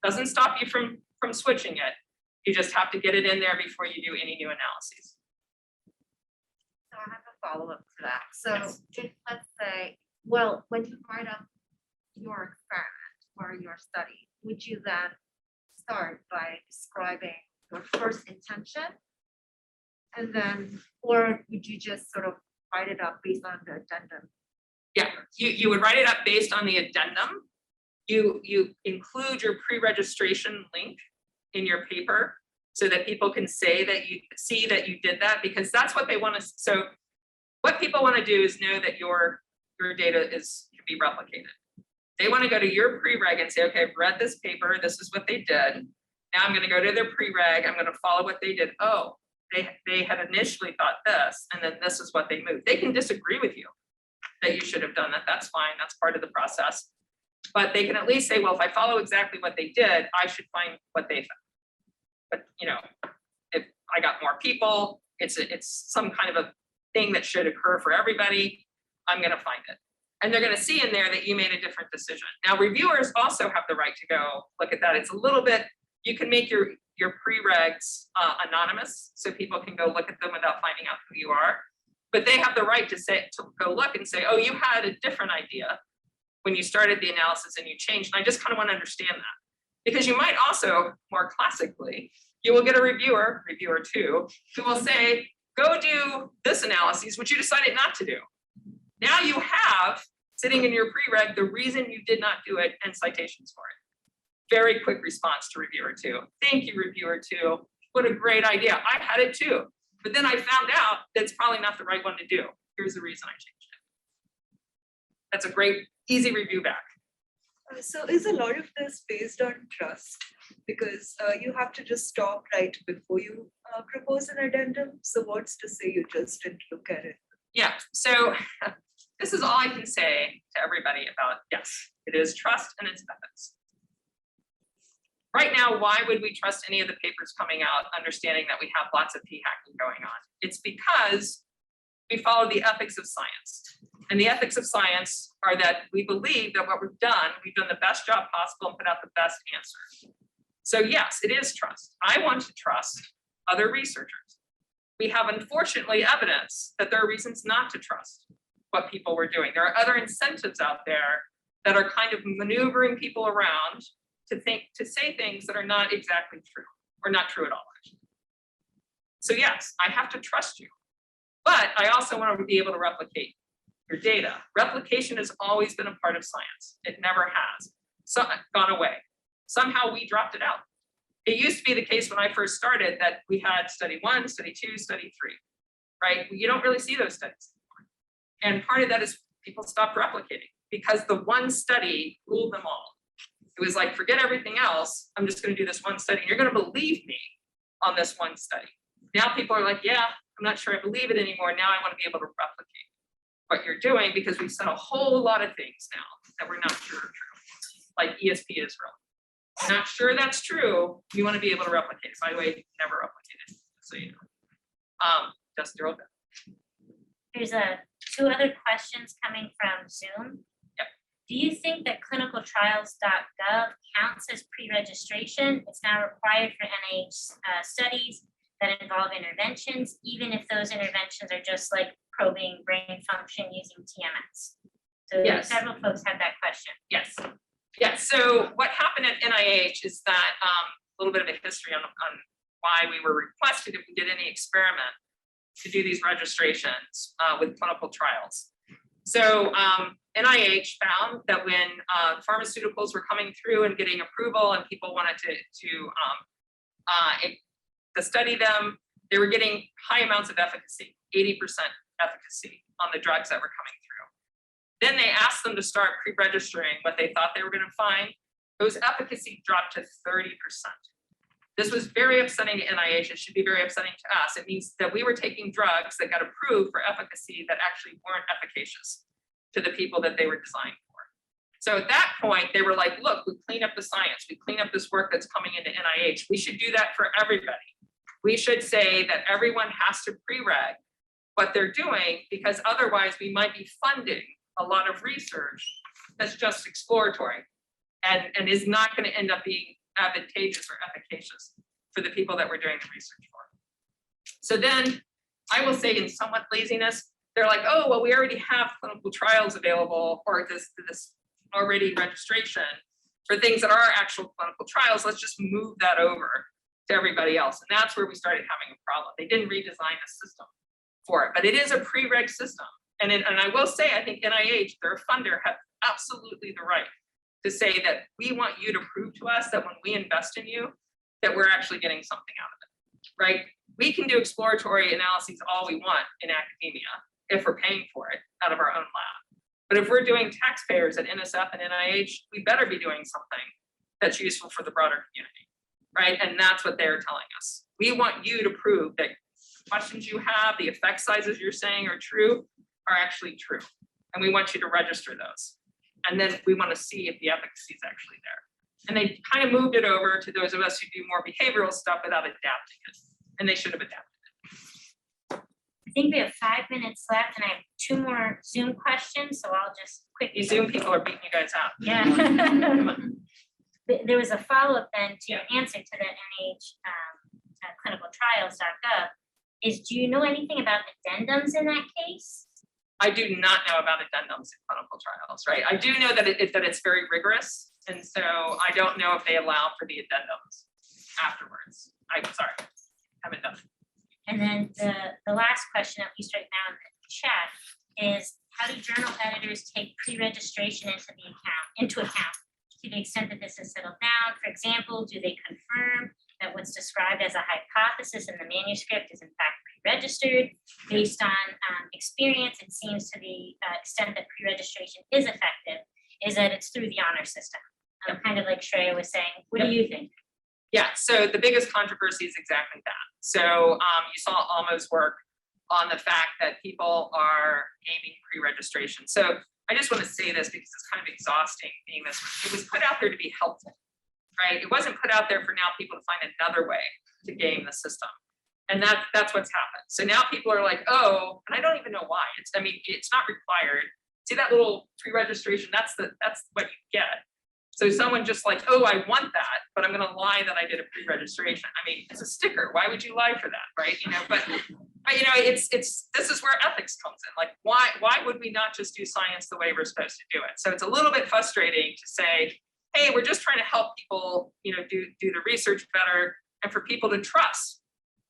Speaker 2: Doesn't stop you from switching it. You just have to get it in there before you do any new analyses.
Speaker 6: So I have a follow-up to that. So
Speaker 2: Yes.
Speaker 6: if, let's say, well, when you write up your experiment or your study, would you then start by describing your first intention? And then, or would you just sort of write it up based on the addendum?
Speaker 2: Yeah, you would write it up based on the addendum. You include your pre-registration link in your paper so that people can say that you see that you did that, because that's what they want to. So what people want to do is know that your data can be replicated. They want to go to your pre-reg and say, okay, I've read this paper, this is what they did. Now I'm going to go to their pre-reg. I'm going to follow what they did. Oh, they had initially thought this, and then this is what they moved. They can disagree with you that you should have done that. That's fine. That's part of the process. But they can at least say, well, if I follow exactly what they did, I should find what they found. But you know, if I got more people, it's some kind of a thing that should occur for everybody, I'm going to find it. And they're going to see in there that you made a different decision. Now, reviewers also have the right to go look at that. It's a little bit, you can make your preregs anonymous, so people can go look at them without finding out who you are. But they have the right to go look and say, oh, you had a different idea when you started the analysis and you changed. And I just kind of want to understand that. Because you might also, more classically, you will get a reviewer two, who will say, go do this analysis, which you decided not to do. Now you have, sitting in your pre-reg, the reason you did not do it and citations for it. Very quick response to reviewer two. Thank you, reviewer two. What a great idea. I had it too. But then I found out that's probably not the right one to do. Here's the reason I changed it. That's a great, easy review back.
Speaker 7: So is a lot of this based on trust? Because you have to just stop right before you propose an addendum. So what's to say you just didn't look at it?
Speaker 2: Yeah, so this is all I can say to everybody about, yes, it is trust and it's ethics. Right now, why would we trust any of the papers coming out, understanding that we have lots of p-hacking going on? It's because we follow the ethics of science. And the ethics of science are that we believe that what we've done the best job possible and put out the best answer. So yes, it is trust. I want to trust other researchers. We have, unfortunately, evidence that there are reasons not to trust what people were doing. There are other incentives out there that are kind of maneuvering people around to say things that are not exactly true, or not true at all, actually. So yes, I have to trust you, but I also want to be able to replicate your data. Replication has always been a part of science. It never has gone away. Somehow we dropped it out. It used to be the case when I first started that we had study 1, study 2, study 3, right? You don't really see those studies anymore. And part of that is people stopped replicating because the one study ruled them all. It was like, forget everything else. I'm just going to do this one study. And you're going to believe me on this one study. Now people are like, yeah, I'm not sure I believe it anymore. Now I want to be able to replicate what you're doing because we've said a whole lot of things now that we're not sure are true, like ESP is real. Not sure that's true. You want to be able to replicate it. By the way, never replicated, so you know. Just throw that.
Speaker 1: There's two other questions coming from Zoom.
Speaker 2: Yep.
Speaker 1: Do you think that clinicaltrials.gov counts as pre-registration? It's now required for NIH studies that involve interventions, even if those interventions are just like probing brain function using TMS. So
Speaker 2: Yes.
Speaker 1: Several folks had that question.
Speaker 2: Yes. Yes. So what happened at NIH is that a little bit of a history on why we were requested if we did any experiment to do these registrations with clinical trials. So NIH found that when pharmaceuticals were coming through and getting approval and people wanted to study them, they were getting high amounts of efficacy, 80% efficacy on the drugs that were coming through. Then they asked them to start pre-registering what they thought they were going to find. Those efficacy dropped to 30%. This was very upsetting to NIH. It should be very upsetting to us. It means that we were taking drugs that got approved for efficacy that actually weren't efficacious to the people that they were designed for. So at that point, they were like, look, we clean up the science. We clean up this work that's coming into NIH. We should do that for everybody. We should say that everyone has to pre-reg what they're doing because otherwise we might be funding a lot of research that's just exploratory and is not going to end up being advantageous or efficacious for the people that we're doing the research for. So then I will say in somewhat laziness, they're like, oh, well, we already have clinical trials available or this already registration for things that are actual clinical trials. Let's just move that over to everybody else. And that's where we started having a problem. They didn't redesign a system for it, but it is a pre-reg system. And I will say, I think NIH, their funder, have absolutely the right to say that we want you to prove to us that when we invest in you, that we're actually getting something out of it, right? We can do exploratory analyses all we want in academia if we're paying for it out of our own lab. But if we're doing taxpayers at NSF and NIH, we better be doing something that's useful for the broader community. right? And that's what they're telling us. We want you to prove that questions you have, the effect sizes you're saying are true, are actually true. And we want you to register those. And then we want to see if the efficacy is actually there. And they kind of moved it over to those of us who do more behavioral stuff without adapting it. And they should have adapted it.
Speaker 1: I think we have 5 minutes left and I have 2 more Zoom questions, so I'll just quickly.
Speaker 2: These Zoom people are beating you guys out.
Speaker 1: Yeah. There was a follow-up then to your answer to the NIH clinicaltrials.gov. Do you know anything about addendums in that case?
Speaker 2: I do not know about addendums in clinical trials, right? I do know that it's very rigorous. And so I don't know if they allow for the addendums afterwards. I'm sorry, haven't done.
Speaker 1: And then the last question, at least right now in the chat, is how do journal editors take pre-registration into account to the extent that this is settled down? For example, do they confirm that what's described as a hypothesis in the manuscript is in fact pre-registered? Based on experience, it seems to the extent that pre-registration is effective is that it's through the honor system. Kind of like Shreya was saying, what do you think?
Speaker 2: Yeah, so the biggest controversy is exactly that. So you saw Almo's work on the fact that people are aiming pre-registration. So I just want to say this because it's kind of exhausting being this. It was put out there to be helpful, right? It wasn't put out there for now people to find another way to game the system. And that's what's happened. So now people are like, oh, and I don't even know why. It's not required. See that little pre-registration? That's what you get. So someone just like, oh, I want that, but I'm going to lie that I did a pre-registration. I mean, it's a sticker. Why would you lie for that, right? But it's this is where ethics comes in. Like, why would we not just do science the way we're supposed to do it? So it's a little bit frustrating to say, hey, we're just trying to help people, do the research better, and for people to trust.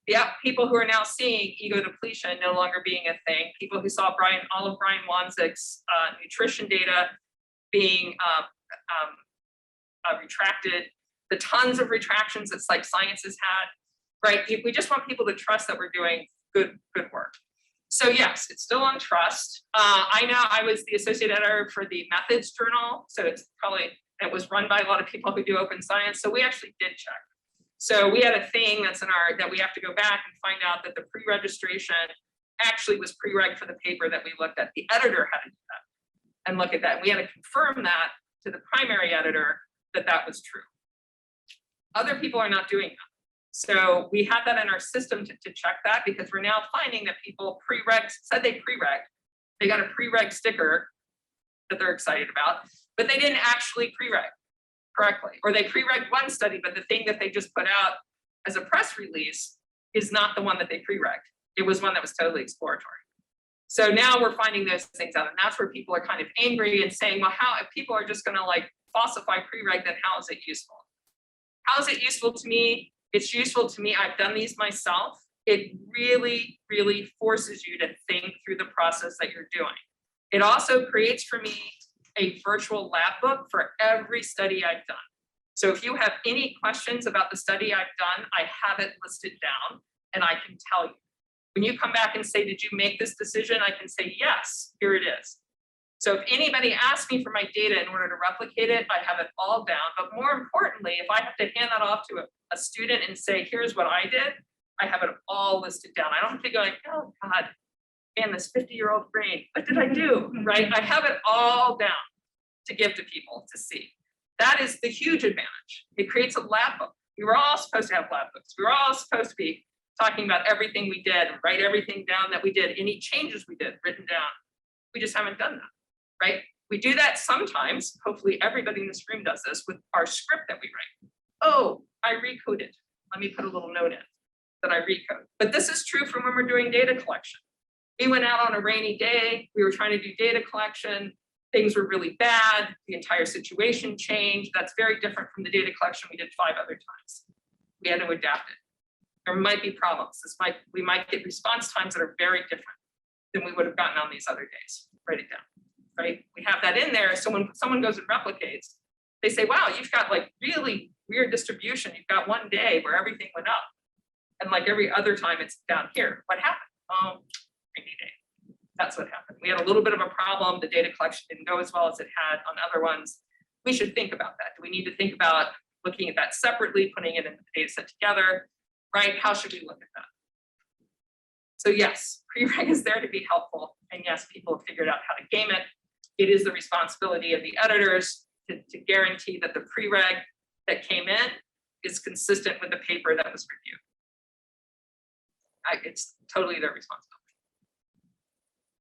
Speaker 2: Yeah, people who are now seeing ego depletion no longer being a thing. People who saw all of Brian Wanzik's nutrition data being retracted, the tons of retractions that Psych Science has had, right? We just want people to trust that we're doing good work. So yes, it's still on trust. I know I was the associate editor for the Methods Journal, so it was run by a lot of people who do open science. So we actually did check. So we had a thing that we have to go back and find out that the pre-registration actually was pre-reg for the paper that we looked at. The editor had to do that and look at that. We had to confirm that to the primary editor that was true. Other people are not doing that. So we had that in our system to check that, because we're now finding that people said they pre-reg, they got a pre-reg sticker that they're excited about, but they didn't actually pre-reg correctly, or they pre-reg one study, but the thing that they just put out as a press release is not the one that they pre-regged. It was one that was totally exploratory. So now we're finding those things out, and that's where people are kind of angry and saying, well, how if people are just going to like falsify pre-reg, then how is it useful? How is it useful to me? It's useful to me. I've done these myself. It really, really forces you to think through the process that you're doing. It also creates for me a virtual lab book for every study I've done. So if you have any questions about the study I've done, I have it listed down and I can tell you. When you come back and say, did you make this decision? I can say, yes, here it is. So if anybody asks me for my data in order to replicate it, I have it all down. But more importantly, if I have to hand that off to a student and say, here's what I did, I have it all listed down. I don't have to go like, oh God, man, this 50-year-old brain, what did I do, right? I have it all down to give to people to see. That is the huge advantage. It creates a lab book. We were all supposed to have lab books. We were all supposed to be talking about everything we did and write everything down that we did, any changes we did written down. We just haven't done that, right? We do that sometimes. Hopefully everybody in this room does this with our script that we write. Oh, I recoded. Let me put a little note in that I recode. But this is true for when we're doing data collection. We went out on a rainy day. We were trying to do data collection. Things were really bad. The entire situation changed. That's very different from the data collection we did 5 other times. We had to adapt it. There might be problems. We might get response times that are very different than we would have gotten on these other days. Write it down, right? We have that in there. So when someone goes and replicates, they say, wow, you've got like really weird distribution. You've got one day where everything went up. And like every other time it's down here. What happened? Oh, rainy day. That's what happened. We had a little bit of a problem. The data collection didn't go as well as it had on other ones. We should think about that. Do we need to think about looking at that separately, putting it in the data set together, right? How should we look at that? So yes, prereg is there to be helpful. And yes, people have figured out how to game it. It is the responsibility of the editors to guarantee that the prereg that came in is consistent with the paper that was reviewed. It's totally their responsibility.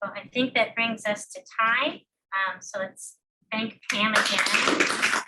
Speaker 1: Well, I think that brings us to time. So let's thank Pam again.